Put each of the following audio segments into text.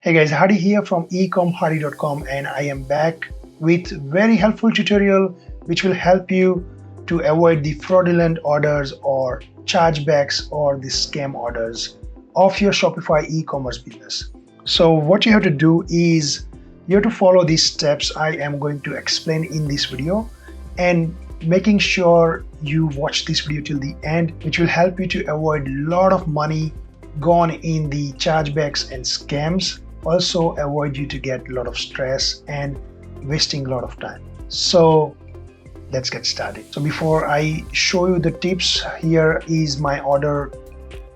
Hey guys, Hadi here from ecomhardy.com, and I am back with very helpful tutorial which will help you to avoid the fraudulent orders or chargebacks or the scam orders of your Shopify e-commerce business. So what you have to do is you have to follow these steps I am going to explain in this video, and making sure you watch this video till the end, which will help you to avoid a lot of money gone in the chargebacks and scams. Also avoid you to get a lot of stress and wasting a lot of time. So let's get started. So before I show you the tips, here is my order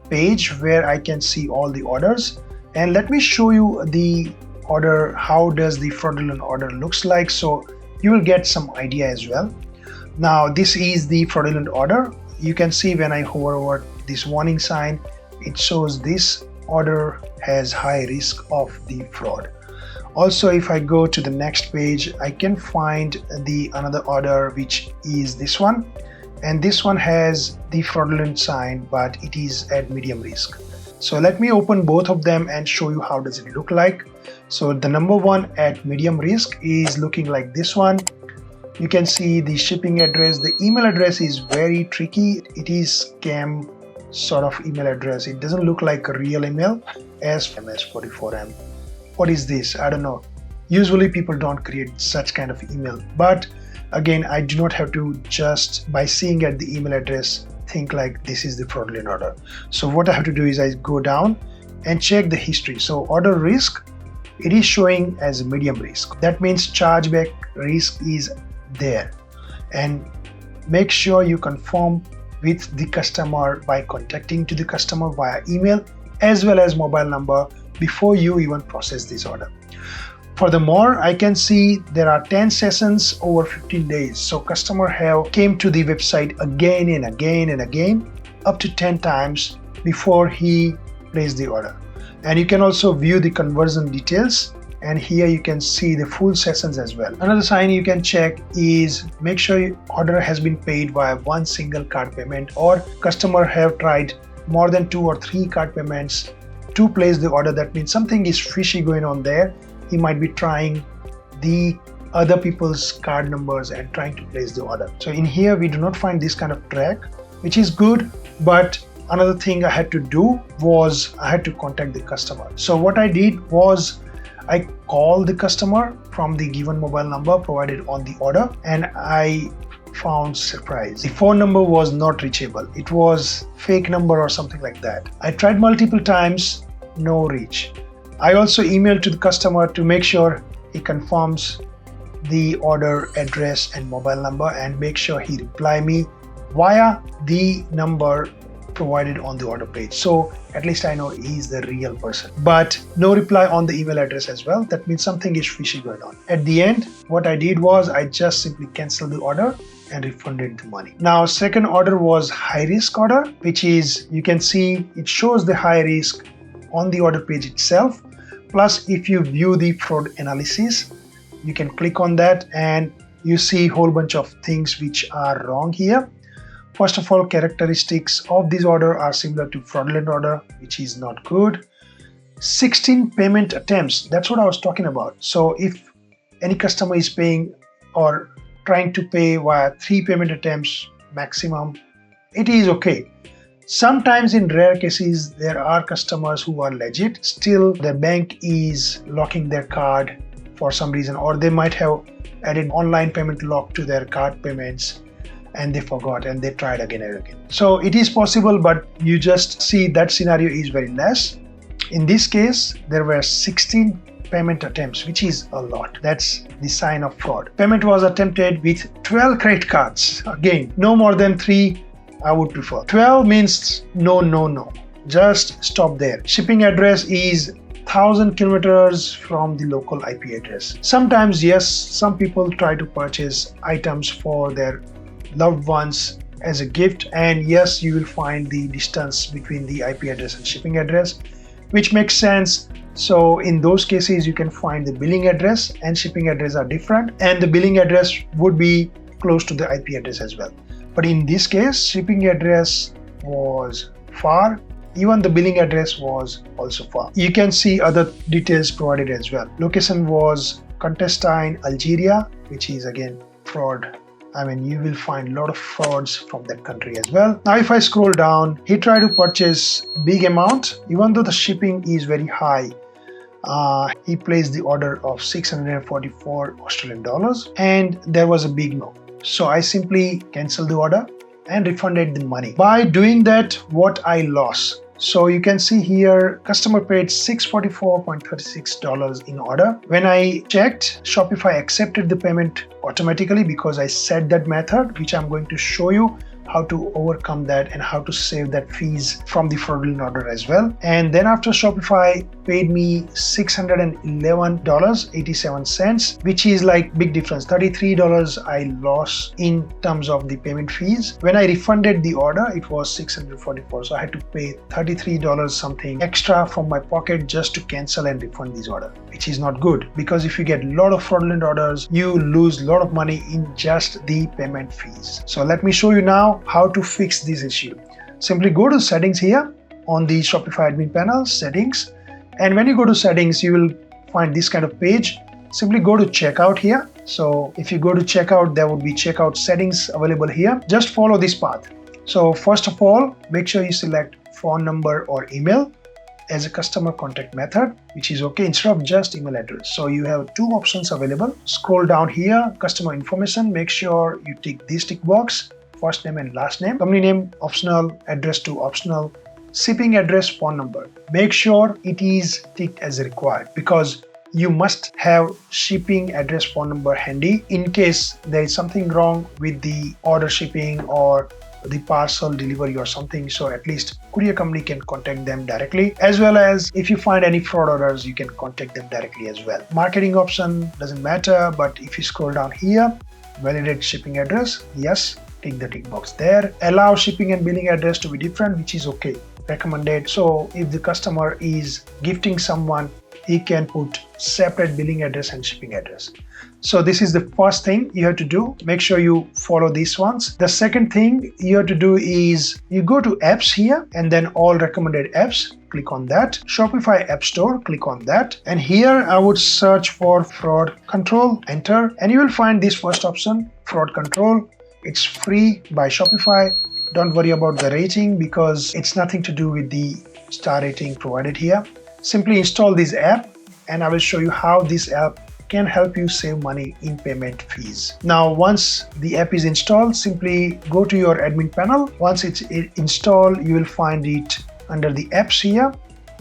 page where I can see all the orders, and let me show you the order, how does the fraudulent order looks like, so you will get some idea as well. Now this is the fraudulent order. You can see when I hover over this warning sign, it shows this order has high risk of the fraud. Also, if I go to the next page, I can find the another order, which is this one, and this one has the fraudulent sign, but it is at medium risk. So let me open both of them and show you how does it look like. So the number one at medium risk is looking like this one. You can see the shipping address. The email address is very tricky. It is scam sort of email address. It doesn't look like a real email. MS44M. What is this? I don't know. Usually people don't create such kind of email, but again, I do not have to just by seeing at the email address think like this is the fraudulent order. So what I have to do is I go down and check the history. So order risk, it is showing as a medium risk. That means chargeback risk is there, and make sure you confirm with the customer by contacting to the customer via email as well as mobile number before you even process this order. Furthermore, I can see there are 10 sessions over 15 days. So customer have came to the website again and again and again, up to 10 times before he placed the order. And you can also view the conversion details, and here you can see the full sessions as well. Another sign you can check is make sure your order has been paid via one single card payment, or customer have tried more than 2 or 3 card payments to place the order. That means something is fishy going on there. He might be trying the other people's card numbers and trying to place the order. So in here we do not find this kind of track, which is good, but another thing I had to do was I had to contact the customer. So what I did was I called the customer from the given mobile number provided on the order, and I found surprise. The phone number was not reachable. It was fake number or something like that. I tried multiple times, no reach. I also emailed to the customer to make sure he confirms the order address and mobile number, and make sure he reply me via the number provided on the order page. So at least I know he's the real person. But no reply on the email address as well. That means something is fishy going on. At the end, what I did was I just simply canceled the order and refunded the money. Now, second order was high risk order, which is, you can see it shows the high risk on the order page itself. Plus, if you view the fraud analysis, you can click on that and you see a whole bunch of things which are wrong here. First of all, characteristics of this order are similar to fraudulent order, which is not good. 16 payment attempts, that's what I was talking about. So if any customer is paying or trying to pay via 3 payment attempts maximum, it is okay. Sometimes in rare cases, there are customers who are legit, still the bank is locking their card for some reason, or they might have added online payment lock to their card payments and they forgot and they tried again and again. So it is possible, but you just see that scenario is very less. In this case, there were 16 payment attempts, which is a lot. That's the sign of fraud. Payment was attempted with 12 credit cards. Again, no more than 3 I would prefer. 12 means no. Just stop there. Shipping address is 1,000 kilometers from the local IP address. Sometimes, yes, some people try to purchase items for their loved ones as a gift, and yes, you will find the distance between the IP address and shipping address, which makes sense. So in those cases, you can find the billing address and shipping address are different, and the billing address would be close to the IP address as well. But in this case, shipping address was far Even the billing address was also found. You can see other details provided as well. Location was Contestine, Algeria, which is again fraud. I mean, you will find a lot of frauds from that country as well. Now, if I scroll down, he tried to purchase big amount, even though the shipping is very high. He placed the order of 644 Australian dollars, and there was a big no. So I simply canceled the order and refunded the money. By doing that, what I lost. So you can see here, customer paid $644.36 in order. When I checked, Shopify accepted the payment automatically because I set that method, which I'm going to show you how to overcome that and how to save that fees from the fraudulent order as well. And then after, Shopify paid me $611.87, which is like big difference. $33 I lost in terms of the payment fees. When I refunded the order, it was $644. So I had to pay $33 something extra from my pocket just to cancel and refund this order, which is not good, because if you get a lot of fraudulent orders, you lose a lot of money in just the payment fees. So let me show you now how to fix this issue. Simply go to settings here on the Shopify admin panel, settings. And when you go to settings, you will find this kind of page. Simply go to checkout here. So if you go to checkout, there would be checkout settings available here. Just follow this path. So first of all, make sure you select phone number or email as a customer contact method, which is okay, instead of just email address. So you have two options available. Scroll down here, customer information. Make sure you tick this tick box, first name and last name, company name optional, address to optional, shipping address, phone number. Make sure it is ticked as required, because you must have shipping address, phone number handy in case there is something wrong with the order shipping or the parcel delivery or something. So at least courier company can contact them directly, as well as if you find any fraud orders, you can contact them directly as well. Marketing option doesn't matter, but if you scroll down here, validate shipping address, yes, tick the tick box there. Allow shipping and billing address to be different, which is okay, recommended. So if the customer is gifting someone, he can put separate billing address and shipping address. So this is the first thing you have to do. Make sure you follow these ones. The second thing you have to do is you go to apps here and then all recommended apps, click on that. Shopify App Store, click on that. And here I would search for fraud control, enter, and you will find this first option, fraud control. It's free by Shopify. Don't worry about the rating because it's nothing to do with the star rating provided here. Simply install this app and I will show you how this app can help you save money in payment fees. Now, once the app is installed, simply go to your admin panel. Once it's installed, you will find it under the apps here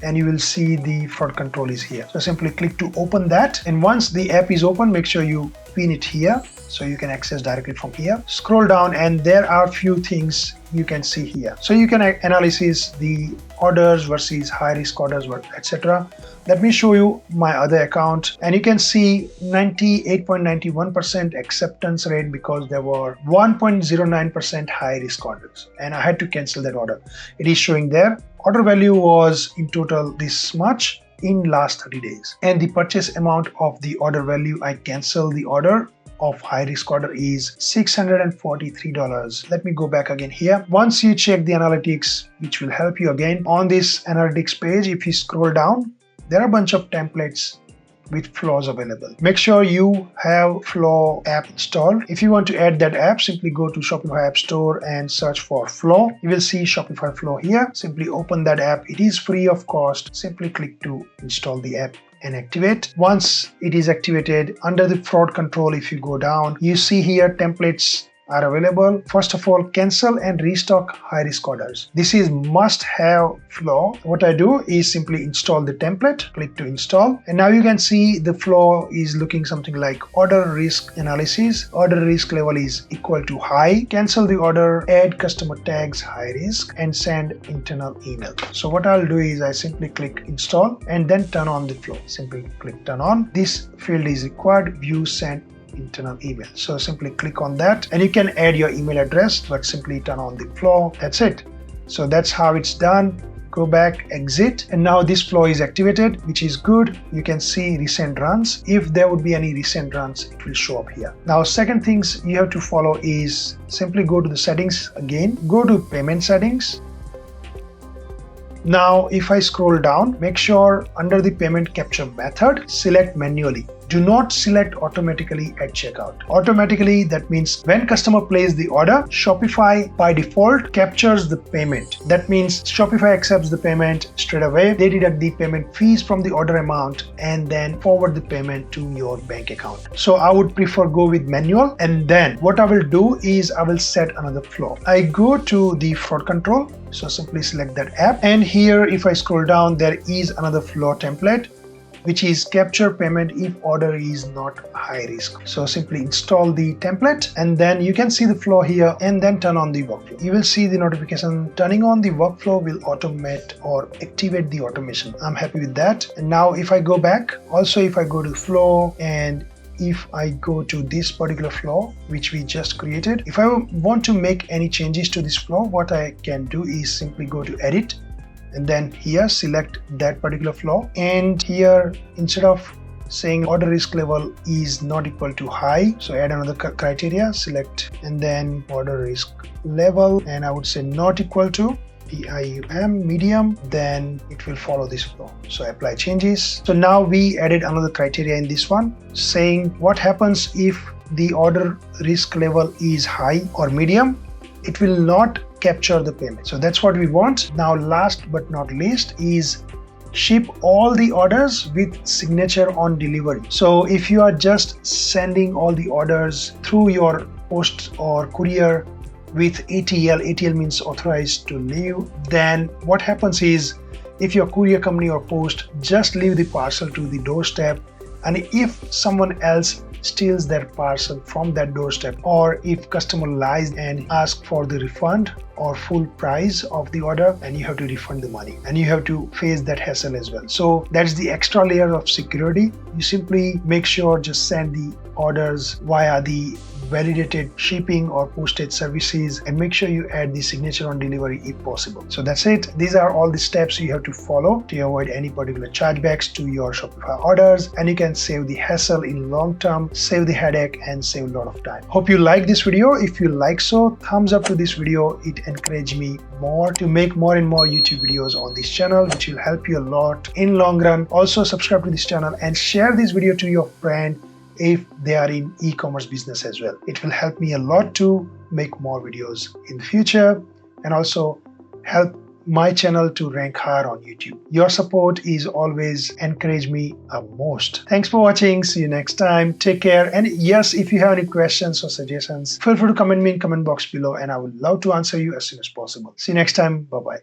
and you will see the fraud control is here. So simply click to open that. And once the app is open, make sure you pin it here so you can access directly from here. Scroll down and there are few things you can see here. So you can analyze the orders versus high risk orders, etc. Let me show you my other account and you can see 98.91% acceptance rate because there were 1.09% high risk orders and I had to cancel that order. It is showing there. Order value was in total this much in last 30 days. And the purchase amount of the order value, I canceled the order of high risk order is $643. Let me go back again here. Once you check the analytics, which will help you again on this analytics page, if you scroll down, there are a bunch of templates with Flows available. Make sure you have Flow app installed. If you want to add that app, simply go to Shopify App Store and search for Flow. You will see Shopify Flow here. Simply open that app. It is free of cost. Simply click to install the app and activate. Once it is activated, under the fraud control, if you go down, you see here templates are available. First of all, cancel and restock high risk orders. This is must have flow. What I do is simply install the template, click to install. And now you can see the flow is looking something like order risk analysis. Order risk level is equal to high. Cancel the order, add customer tags high risk and send internal email. So what I'll do is I simply click install and then turn on the flow. Simply click turn on. This field is required, view send internal email. So simply click on that and you can add your email address, but simply turn on the flow. That's it. So that's how it's done. Go back, exit, and now this flow is activated, which is good. You can see recent runs. If there would be any recent runs, it will show up here. Now, second things you have to follow is simply go to the settings again, go to payment settings. Now, if I scroll down, make sure under the payment capture method, select manually. Do not select automatically at checkout. Automatically, that means when customer places the order, Shopify by default captures the payment. That means Shopify accepts the payment straight away. They deduct the payment fees from the order amount and then forward the payment to your bank account. So I would prefer go with manual, and then what I will do is I will set another flow. I go to the fraud control. So simply select that app, and here if I scroll down, there is another flow template, which is capture payment if order is not high risk. So simply install the template, and then you can see the flow here, and then turn on the workflow. You will see the notification. Turning on the workflow will automate or activate the automation. I'm happy with that. And now if I go back, also if I go to flow, and if I go to this particular flow which we just created, if I want to make any changes to this flow, what I can do is simply go to edit, and then here select that particular flow, and here instead of saying order risk level is not equal to high, so add another criteria, select, and then order risk level, and I would say not equal to PIUM medium, then it will follow this flow. So apply changes. So now we added another criteria in this one, saying what happens if the order risk level is high or medium. It will not capture the payment. So that's what we want. Now last but not least is ship all the orders with signature on delivery. So if you are just sending all the orders through your post or courier with ATL means authorized to leave, then what happens is if your courier company or post just leave the parcel to the doorstep, and if someone else steals that parcel from that doorstep, or if customer lies and asks for the refund or full price of the order, and you have to refund the money, and you have to face that hassle as well. So that's the extra layer of security. You simply make sure just send the orders via the validated shipping or postage services, and make sure you add the signature on delivery if possible. So that's it. These are all the steps you have to follow to avoid any particular chargebacks to your Shopify orders, and you can save the hassle in long term, save the headache, and save a lot of time. Hope you like this video. If you like so, thumbs up to this video. It encourages me more to make more and more YouTube videos on this channel, which will help you a lot in long run. Also subscribe to this channel and share this video to your friend if they are in e-commerce business as well. It will help me a lot to make more videos in the future, and also help my channel to rank higher on YouTube. Your support is always encourage me most. Thanks for watching. See you next time. Take care. And yes, if you have any questions or suggestions, feel free to comment me in comment box below, and I would love to answer you as soon as possible. See you next time. Bye-bye.